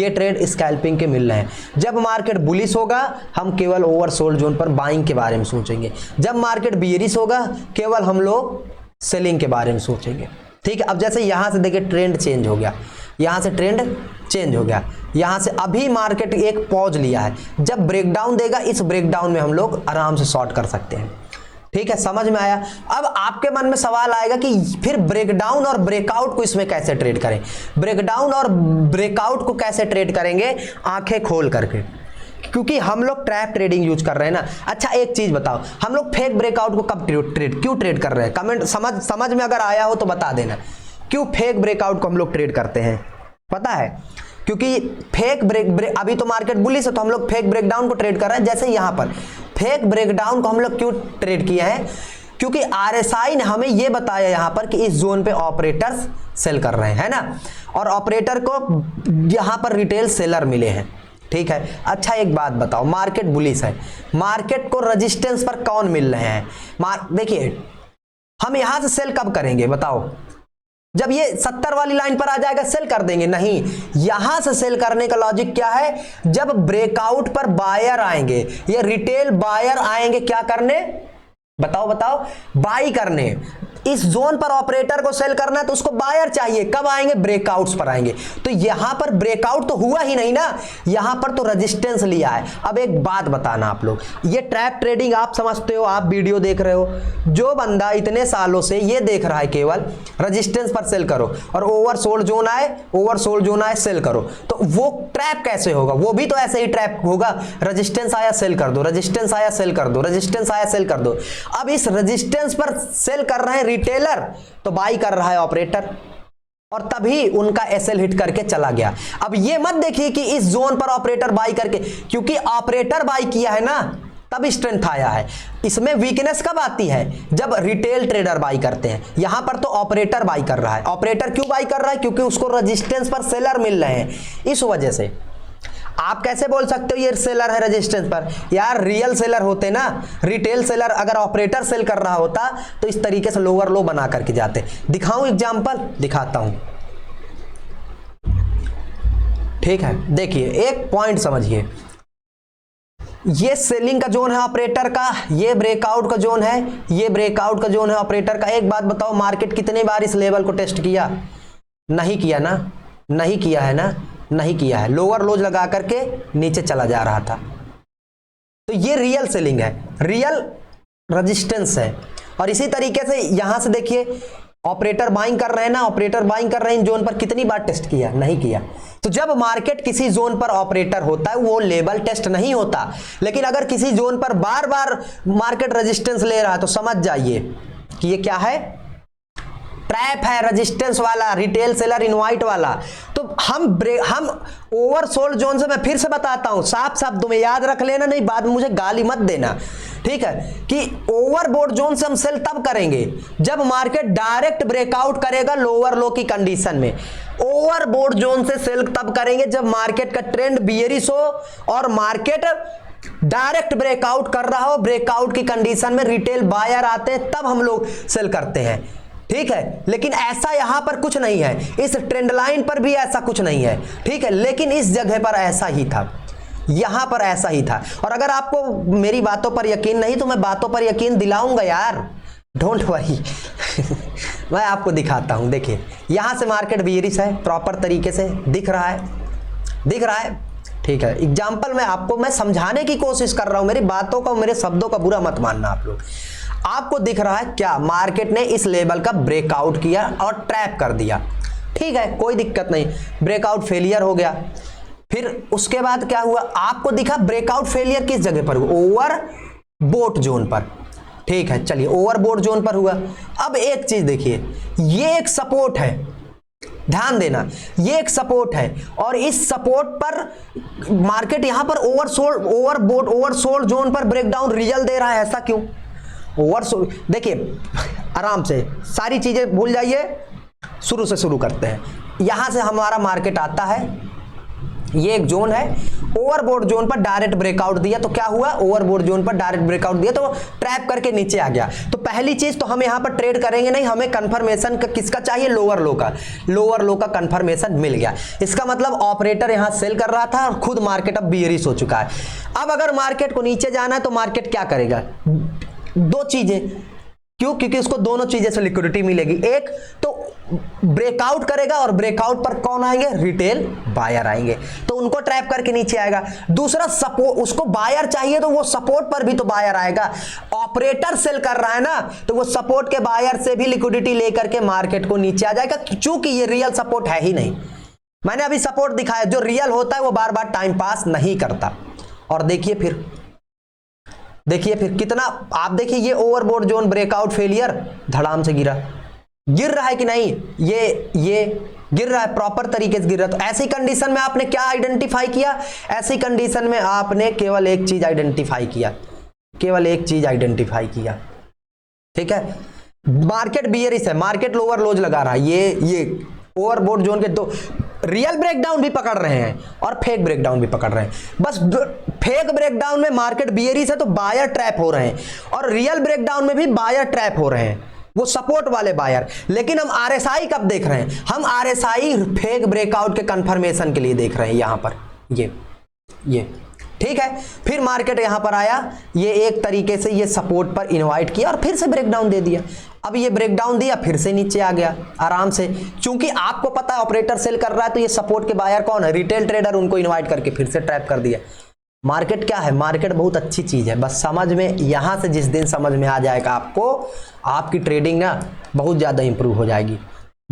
ट्रेड स्कैल्पिंग के मिल रहे हैं। जब मार्केट बुलिश होगा हम केवल ओवरसोल्ड जोन पर बाइंग के बारे में सोचेंगे, जब मार्केट बियरिश होगा केवल हम लोग सेलिंग के बारे में सोचेंगे। ठीक है, अब जैसे यहां से देखिए ट्रेंड चेंज हो गया, यहां से ट्रेंड चेंज हो गया, यहां से अभी मार्केट एक पॉज लिया है। जब ब्रेकडाउन देगा, इस ब्रेकडाउन में हम लोग आराम से शॉर्ट कर सकते हैं। ठीक है, समझ में आया? अब आपके मन में सवाल आएगा कि फिर ब्रेकडाउन और ब्रेकआउट को इसमें कैसे ट्रेड करें? ब्रेकडाउन और ब्रेकआउट को कैसे ट्रेड करेंगे? आंखें खोल करके, क्योंकि हम लोग ट्रैप ट्रेडिंग यूज कर रहे हैं ना। अच्छा, एक चीज बताओ, हम लोग फेक ब्रेकआउट को कब क्यों ट्रेड कर रहे हैं? कमेंट समझ में अगर आया हो तो बता देना, क्यों फेक ब्रेकआउट को हम लोग ट्रेड करते हैं? पता है, क्योंकि फेक ब्रेक अभी तो मार्केट बुलिश है तो हम लोग फेक ब्रेकडाउन को ट्रेड कर रहे हैं। जैसे यहां पर फेक ब्रेकडाउन को हम लोग क्यों ट्रेड किए हैं? क्योंकि आरएसआई ने हमें यह बताया यहां पर कि इस जोन पे ऑपरेटर्स सेल कर रहे हैं, है ना, और ऑपरेटर को यहां पर रिटेल सेलर मिले हैं। ठीक है, अच्छा एक बात बताओ, मार्केट बुलिश है, मार्केट को रेजिस्टेंस पर कौन मिल रहे हैं? देखिए, हम यहां से सेल कब करेंगे बताओ? जब ये 70 वाली लाइन पर आ जाएगा सेल कर देंगे? नहीं, यहां से सेल करने का लॉजिक क्या है? जब ब्रेकआउट पर बायर आएंगे, ये रिटेल बायर आएंगे क्या करने? बताओ, बाई करने। इस जोन पर ऑपरेटर को सेल करना है तो उसको बायर चाहिए, कब आएंगे? ब्रेकआउट्स पर आएंगे। तो यहां पर ब्रेकआउट तो हुआ ही नहीं ना, यहां पर तो रेजिस्टेंस लिया है। अब एक बात बताना आप लोग, ये ट्रैप ट्रेडिंग आप समझते हो, आप वीडियो देख रहे हो, जो बंदा इतने सालों से ये देख रहा है केवल रेजिस्टेंस पर सेल करो और ओवरसोल्ड जोन आए सेल करो, तो वो ट्रैप कैसे होगा? वो भी तो ऐसे ही ट्रैप होगा, रेजिस्टेंस आया सेल कर दो, रेजिस्टेंस आया सेल कर दो, रेजिस्टेंस आया सेल कर दो। अब इस रेजिस्टेंस पर सेल कर रहे हैं रिटेलर, तो बाई कर रहा है ऑपरेटर, और तभी उनका एसएल हिट करके चला गया। अब ये मत देखिए कि इस जोन पर ऑपरेटर बाई करके, क्योंकि ऑपरेटर बाई किया है ना तब स्ट्रेंथ आया है। इसमें वीकनेस कब आती है? जब रिटेल ट्रेडर बाई करते हैं। यहां पर तो ऑपरेटर बाई कर रहा है। ऑपरेटर क्यों बाई कर रहा है? क्योंकि उसको रेजिस्टेंस पर सेलर मिल रहे हैं, इस वजह से। आप कैसे बोल सकते हो ये सेलर है रेजिस्टेंस पर? यार रियल सेलर होते ना, रिटेल सेलर अगर ऑपरेटर सेल कर रहा होता तो इस तरीके से लोअर लो बना करके जाते। दिखाऊं एग्जांपल? दिखाता हूं। ठीक है, देखिए एक पॉइंट समझिए, ये सेलिंग का जोन है ऑपरेटर का, ये ब्रेकआउट का जोन है, ये ब्रेकआउट का जोन है ऑपरेटर का। एक बात बताओ, मार्केट कितने बार इस लेवल को टेस्ट किया? नहीं किया ना, नहीं किया है ना, नहीं किया है। लोअर लोज लगा करके नीचे चला जा रहा था। तो ये रियल सेलिंग है, रियल रेजिस्टेंस है। और इसी तरीके से यहां से देखिए, ऑपरेटर बाइंग कर रहे हैं ना, ऑपरेटर बाइंग कर रहे हैं इन जोन पर, कितनी बार टेस्ट किया? नहीं किया। तो जब मार्केट किसी जोन पर ऑपरेटर होता है वो लेवल टेस्ट नहीं होता, लेकिन अगर किसी जोन पर बार बार मार्केट रेजिस्टेंस ले रहा है तो समझ जाइए कि ये क्या है, ट्रैप है, रेजिस्टेंस वाला, रिटेल सेलर इनवाइट वाला। तो हम ओवरसोल्ड जोन से, मैं फिर से बताता हूं, साफ साफ तुम्हें याद रख लेना, नहीं बाद में मुझे गाली मत देना, ठीक है, कि ओवरबोट जोन से हम सेल तब करेंगे जब मार्केट डायरेक्ट ब्रेकआउट करेगा लोअर लो की कंडीशन में। ओवरबोट जोन से सेल तब करेंगे जब मार्केट का ट्रेंड बियरिश हो और मार्केट डायरेक्ट ब्रेकआउट कर रहा हो, ब्रेकआउट की कंडीशन में रिटेल बायर आते हैं तब हम लोग सेल करते हैं, ठीक है। लेकिन ऐसा यहां पर कुछ नहीं है, इस ट्रेंड लाइन पर भी ऐसा कुछ नहीं है, ठीक है, लेकिन इस जगह पर ऐसा ही था, यहां पर ऐसा ही था। और अगर आपको मेरी बातों पर यकीन नहीं तो मैं बातों पर यकीन दिलाऊंगा यार, डोंट वरी मैं आपको दिखाता हूं। देखिए यहां से मार्केट बियरिश है, प्रॉपर तरीके से दिख रहा है, ठीक है। एग्जाम्पल में आपको मैं समझाने की कोशिश कर रहा हूं, मेरी बातों का, मेरे शब्दों का बुरा मत मानना आप लोग। आपको दिख रहा है क्या, मार्केट ने इस लेवल का ब्रेकआउट किया और ट्रैप कर दिया, ठीक है, कोई दिक्कत नहीं, ब्रेकआउट फेलियर हो गया। फिर उसके बाद क्या हुआ, आपको दिखा ब्रेकआउट फेलियर किस जगह पर हुआ, ओवरबोट जोन पर, ठीक है, चलिए ओवरबोट जोन पर हुआ। अब एक चीज देखिए, ये एक सपोर्ट है, ध्यान देना, ये एक सपोर्ट है और इस सपोर्ट पर मार्केट यहां पर ओवरसोल्ड जोन पर ब्रेकडाउन रिजल्ट दे रहा है। ऐसा क्यों? ओवरसोल्ड, देखिए आराम से सारी चीजें भूल जाइए, शुरू से शुरू करते हैं। यहां से हमारा मार्केट आता है, ये एक जोन है, ओवरबोट जोन पर डायरेक्ट ब्रेकआउट दिया तो क्या हुआ, ओवरबोट जोन पर डायरेक्ट ब्रेकआउट दिया तो ट्रैप करके नीचे आ गया। तो पहली चीज तो हम यहां पर ट्रेड करेंगे नहीं, हमें कंफर्मेशन का किसका चाहिए, लोअर लो का कंफर्मेशन मिल गया। इसका मतलब ऑपरेटर यहां सेल कर रहा था और खुद मार्केट अब बियरिश हो चुका है। अब अगर मार्केट को नीचे जाना है तो मार्केट क्या करेगा, दो चीजें, क्यों, क्योंकि उसको दोनों चीजें से लिक्विडिटी मिलेगी। एक तो ब्रेकआउट करेगा और ब्रेकआउट पर कौन आएंगे, रिटेल बायर आएंगे, तो उनको ट्रैप करके नीचे आएगा। दूसरा सपोर्ट, उसको बायर चाहिए तो वो सपोर्ट पर भी तो बायर आएगा। ऑपरेटर सेल कर रहा है ना, तो वो सपोर्ट के बायर से भी लिक्विडिटी लेकर के मार्केट को नीचे आ जाएगा, चूंकि ये रियल सपोर्ट है ही नहीं। मैंने अभी सपोर्ट दिखाया, जो रियल होता है वो बार बार टाइम पास नहीं करता। और देखिए फिर कितना, आप देखिए ये ओवरबोट जोन ब्रेकआउट फेलियर, धड़ाम से गिर रहा है कि नहीं, ये गिर रहा है, प्रॉपर तरीके से गिर रहा है। तो ऐसी कंडीशन में आपने क्या आइडेंटिफाई किया, ऐसी कंडीशन में आपने केवल एक चीज आइडेंटिफाई किया, ठीक है, मार्केट बियरिश है, मार्केट लोअर लोज लगा रहा है, ये ओवरबोट जोन के दो रियल ब्रेकडाउन भी पकड़ रहे हैं और फेक ब्रेकडाउन भी पकड़ रहे हैं। बस फेक ब्रेकडाउन में मार्केट बियरिश है तो बायर ट्रैप हो रहे हैं, और रियल ब्रेकडाउन में भी बायर ट्रैप हो रहे हैं, वो सपोर्ट वाले बायर। लेकिन हम आरएसआई कब देख रहे हैं, हम आरएसआई फेक ब्रेकआउट के कंफर्मेशन के लिए देख रहे हैं। यहां पर ये ठीक है, फिर मार्केट यहां पर आया, ये एक तरीके से ये सपोर्ट पर इनवाइट किया और फिर से ब्रेकडाउन दे दिया। अब ये ब्रेकडाउन दिया, फिर से नीचे आ गया आराम से, क्योंकि आपको पता है ऑपरेटर सेल कर रहा है, तो ये सपोर्ट के बायर कौन है, रिटेल ट्रेडर, उनको इनवाइट करके फिर से ट्रैप कर दिया। मार्केट क्या है, मार्केट बहुत अच्छी चीज है, बस समझ में, यहां से जिस दिन समझ में आ जाएगा आपको, आपकी ट्रेडिंग ना बहुत ज्यादा इंप्रूव हो जाएगी।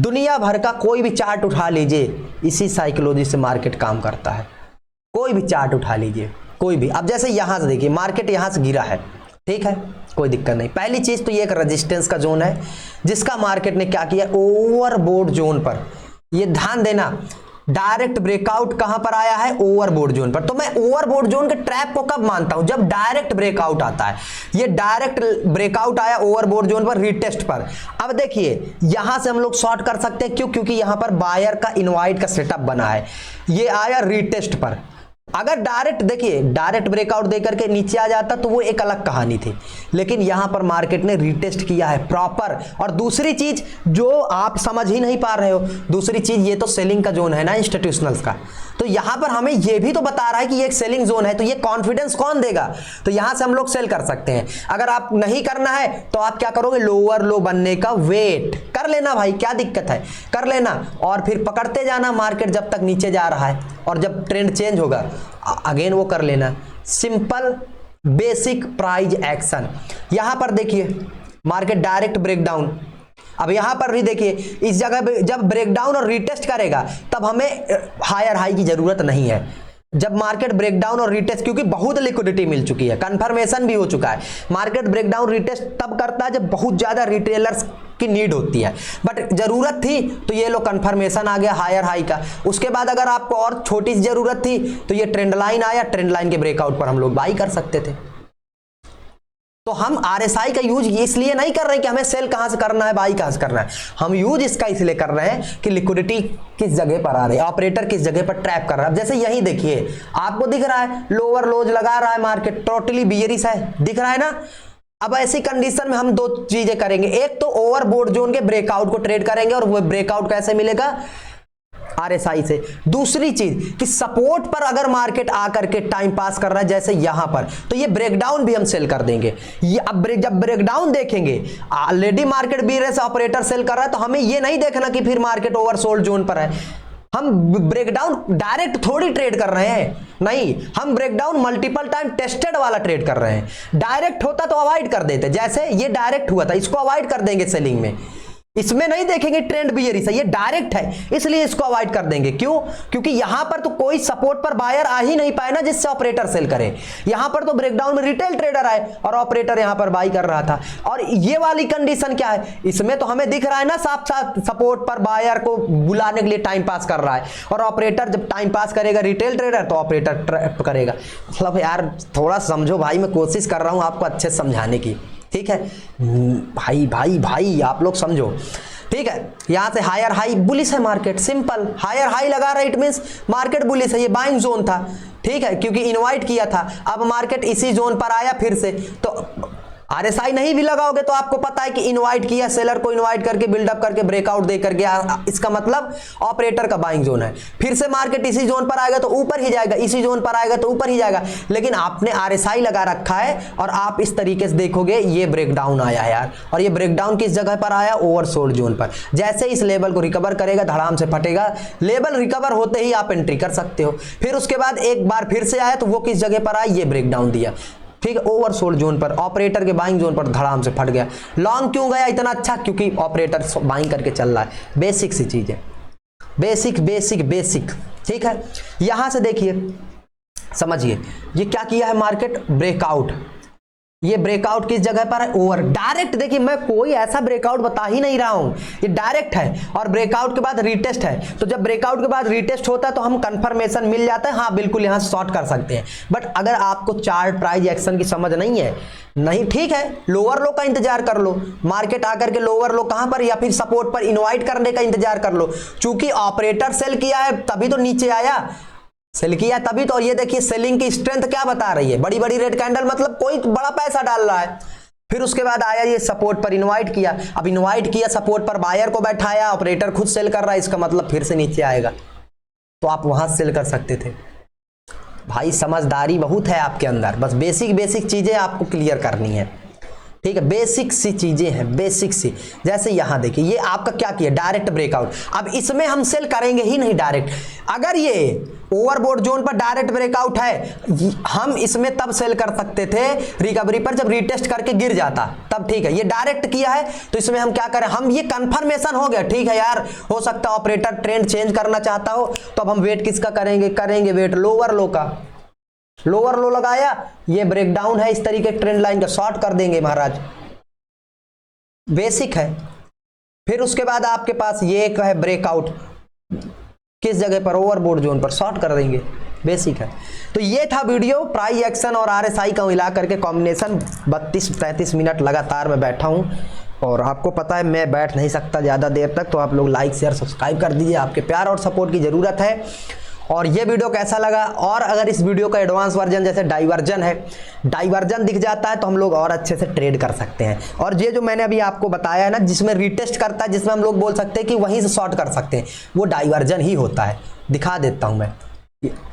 दुनिया भर का कोई भी चार्ट उठा लीजिए, इसी साइकोलॉजी से मार्केट काम करता है। कोई भी चार्ट उठा लीजिए, कोई भी। अब जैसे यहां से देखिए, मार्केट यहां से गिरा है, ठीक है, कोई दिक्कत नहीं। पहली चीज तो ये एक रेजिस्टेंस का जोन है, जिसका मार्केट ने क्या किया, ओवरबोट जोन पर, ये ध्यान देना, डायरेक्ट ब्रेकआउट कहां पर आया है, ओवरबोट जोन पर। तो मैं ओवरबोट जोन के ट्रैप को कब मानता हूं, जब डायरेक्ट ब्रेकआउट आता है। ये डायरेक्ट ब्रेकआउट आया ओवरबोट जोन पर, रीटेस्ट पर। अब देखिए यहां से हम लोग शॉर्ट कर सकते हैं, क्यों, क्योंकि यहां पर बायर का इनवाइट का सेटअप बना है। ये आया रीटेस्ट पर, अगर डायरेक्ट देखिए, डायरेक्ट ब्रेकआउट देकर के नीचे आ जाता तो वो एक अलग कहानी थी, लेकिन यहां पर मार्केट ने रीटेस्ट किया है प्रॉपर। और दूसरी चीज जो आप समझ ही नहीं पा रहे हो, दूसरी चीज, ये तो सेलिंग का जोन है ना इंस्टीट्यूशनल्स का, तो यहां पर हमें ये भी तो बता रहा है कि ये एक सेलिंग जोन है, तो ये कॉन्फिडेंस कौन देगा, तो यहां से हम लोग सेल कर सकते हैं। अगर आप नहीं करना है तो आप क्या करोगे, लोअर लो बनने का वेट कर लेना भाई, क्या दिक्कत है, कर लेना, और फिर पकड़ते जाना मार्केट जब तक नीचे जा रहा है, और जब ट्रेंड चेंज होगा अगेन वो कर लेना। Simple basic price action. यहां पर देखिए मार्केट डायरेक्ट ब्रेकडाउन, अब यहां पर भी देखिए, इस जगह पे जब ब्रेकडाउन और रीटेस्ट करेगा तब हमें हायर हाई की जरूरत नहीं है। जब मार्केट ब्रेकडाउन और रीटेस्ट, क्योंकि बहुत लिक्विडिटी मिल चुकी है, कंफर्मेशन भी हो चुका है, मार्केट ब्रेकडाउन रीटेस्ट तब करता है जब बहुत ज्यादा रिटेलर्स की नीड होती है, बट जरूरत थी तो ये लो कंफर्मेशन आ गया हायर हाई का। उसके बाद अगर आपको और छोटी सी जरूरत थी तो ये ट्रेंड लाइन आया, ट्रेंड लाइन के ब्रेकआउट पर हम लोग बाई कर सकते थे। तो हम आरएसआई का यूज इसलिए नहीं कर रहे हैं कि हमें सेल कहां से करना है, बाई कहां से करना है, हम यूज इसका इसलिए कर रहे हैं कि लिक्विडिटी किस जगह पर आ रही है, ऑपरेटर किस जगह पर ट्रैप कर रहा है। अब जैसे यही देखिए, आपको दिख रहा है लोअर लोज लगा रहा है, मार्केट टोटली बियरिश है, दिख रहा है ना। अब ऐसी कंडीशन में हम दो चीजें करेंगे, एक तो ओवरबोट जोन के ब्रेकआउट को ट्रेड करेंगे, और वो ब्रेकआउट कैसे मिलेगा, आरएसआई से। दूसरी चीज कि सपोर्ट पर अगर मार्केट आकर के टाइम पास कर रहा है जैसे यहां पर, तो ये ब्रेकडाउन भी हम सेल कर देंगे। ये अब जब ब्रेकडाउन देखेंगे, already market bearish operator cell कर रहा है, तो हमें ये नहीं देखना कि फिर मार्केट ओवरसोल्ड जोन पर है। हम ब्रेकडाउन डायरेक्ट थोड़ी ट्रेड कर रहे हैं, नहीं, हम ब्रेकडाउन मल्टीपल टाइम टेस्टेड वाला ट्रेड कर रहे हैं। डायरेक्ट होता तो अवॉइड कर देते, जैसे ये डायरेक्ट हुआ था, इसको अवॉइड कर देंगे सेलिंग में, इसमें नहीं देखेंगे ट्रेंड बियरिश है, ये डायरेक्ट है इसलिए इसको अवॉइड कर देंगे। क्यों? क्योंकि यहां पर तो कोई सपोर्ट पर बायर आ ही नहीं पाए ना जिससे ऑपरेटर सेल करे। यहां पर तो ब्रेकडाउन में रिटेल ट्रेडर आए और ऑपरेटर यहां पर बाई कर रहा था। और ये वाली कंडीशन क्या है, इसमें तो हमें दिख रहा है ना साफ साफ सपोर्ट पर बायर को बुलाने के लिए टाइम पास कर रहा है, और ऑपरेटर जब टाइम पास करेगा रिटेल ट्रेडर तो ऑपरेटर ट्रैप करेगा। मतलब यार थोड़ा समझो भाई, मैं कोशिश कर रहा हूं आपको अच्छे से समझाने की, ठीक है भाई भाई भाई, आप लोग समझो, ठीक है। यहां से हायर हाई बुलिश है मार्केट, सिंपल, हायर हाई लगा रहा है इट मींस मार्केट बुलिश है, ये बाइंग जोन था, ठीक है, क्योंकि इनवाइट किया था। अब मार्केट इसी जोन पर आया फिर से, तो आरएसआई नहीं भी लगाओगे तो आपको पता है कि इनवाइट किया, सेलर को इनवाइट करके बिल्डअप करके ब्रेकआउट देकर गया, इसका मतलब ऑपरेटर का बाइंग जोन है। फिर से मार्केट इसी जोन पर आएगा तो ऊपर ही जाएगा, इसी जोन पर आएगा तो ऊपर ही जाएगा। लेकिन आपने आरएसआई लगा रखा है और आप इस तरीके से देखोगे ये ब्रेकडाउन आया यार, और ये ब्रेकडाउन किस जगह पर आया, ओवरसोल्ड जोन पर। जैसे इस लेवल को रिकवर करेगा धड़ाम से फटेगा, लेवल रिकवर होते ही आप एंट्री कर सकते हो। फिर उसके बाद एक बार फिर से आया तो वो किस जगह पर आया, ये ब्रेकडाउन दिया, ठीक है, ओवरसोल्ड जोन पर, ऑपरेटर के बाइंग जोन पर धड़ाम से फट गया। लॉन्ग क्यों गया इतना अच्छा, क्योंकि ऑपरेटर बाइंग करके चल रहा है। बेसिक सी चीज है, बेसिक बेसिक बेसिक, ठीक है। यहां से देखिए समझिए, ये क्या किया है मार्केट, ब्रेकआउट, ये ब्रेकआउट किस जगह पर है, ओवर, डायरेक्ट। देखिए मैं कोई ऐसा ब्रेकआउट बता ही नहीं रहा हूं, ये डायरेक्ट है, और ब्रेकआउट के बाद रीटेस्ट है। तो जब ब्रेकआउट के बाद रीटेस्ट होता है तो हम कंफर्मेशन मिल जाता है, हाँ बिल्कुल यहां शॉर्ट कर सकते हैं। बट अगर आपको चार्ट प्राइस एक्शन की समझ नहीं है, नहीं, ठीक है, लोअर लो का इंतजार कर लो, मार्केट आकर के लोअर लो कहां पर, या फिर सपोर्ट पर इनवाइट करने का इंतजार कर लो। चूंकि ऑपरेटर सेल किया है तभी तो नीचे आया, सेल किया तभी तो। और ये देखिए सेलिंग की स्ट्रेंथ क्या बता रही है, बड़ी बड़ी रेड कैंडल, मतलब कोई बड़ा पैसा डाल रहा है। फिर उसके बाद आया ये सपोर्ट पर इनवाइट किया, अब इनवाइट किया सपोर्ट पर, बायर को बैठाया, ऑपरेटर खुद सेल कर रहा है, इसका मतलब फिर से नीचे आएगा, तो आप वहां सेल कर सकते थे। भाई समझदारी बहुत है आपके अंदर, बस बेसिक बेसिक चीजें आपको क्लियर करनी है, ठीक है, बेसिक सी चीजें हैं, बेसिक सी। जैसे यहां देखिए ये आपका क्या किया, डायरेक्ट ब्रेकआउट। अब इसमें हम सेल करेंगे ही नहीं डायरेक्ट, अगर ये ओवरबोट जोन पर डायरेक्ट ब्रेकआउट है, हम इसमें तब सेल कर सकते थे रिकवरी पर जब रीटेस्ट करके गिर जाता, तब ठीक है। ये डायरेक्ट किया है तो इसमें हम क्या करें, हम ये कंफर्मेशन हो गया, ठीक है यार, हो सकता है ऑपरेटर ट्रेंड चेंज करना चाहता हो, तो अब हम वेट किसका करेंगे वेट लोअर लो का। लोअर लो लगाया, ये ब्रेकडाउन है, इस तरीके ट्रेंड लाइन का शॉर्ट कर देंगे महाराज, बेसिक है। फिर उसके बाद आपके पास ये एक है ब्रेकआउट, किस जगह पर, ओवरबोट जोन पर, शॉर्ट कर देंगे, बेसिक है। तो ये था वीडियो, प्राइस एक्शन और आरएसआई का मिला करके कॉम्बिनेशन। 32-33 मिनट लगातार मैं बैठा हूं, और आपको पता है मैं बैठ नहीं सकता ज़्यादा देर तक, तो आप लोग लाइक शेयर सब्सक्राइब कर दीजिए, आपके प्यार और सपोर्ट की ज़रूरत है। और ये वीडियो कैसा लगा, और अगर इस वीडियो का एडवांस वर्जन जैसे डाइवर्जन है, डाइवर्जन दिख जाता है तो हम लोग और अच्छे से ट्रेड कर सकते हैं। और ये जो मैंने अभी आपको बताया है ना, जिसमें रीटेस्ट करता है, जिसमें हम लोग बोल सकते हैं कि वहीं से शॉर्ट कर सकते हैं, वो डाइवर्जन ही होता है। दिखा देता हूं मैं,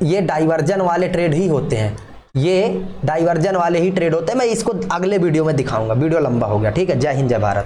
ये डाइवर्जन वाले ट्रेड ही होते हैं, ये डाइवर्जन वाले ही ट्रेड होते हैं। मैं इसको अगले वीडियो में दिखाऊंगा, वीडियो लंबा हो गया, ठीक है। जय हिंद जय भारत।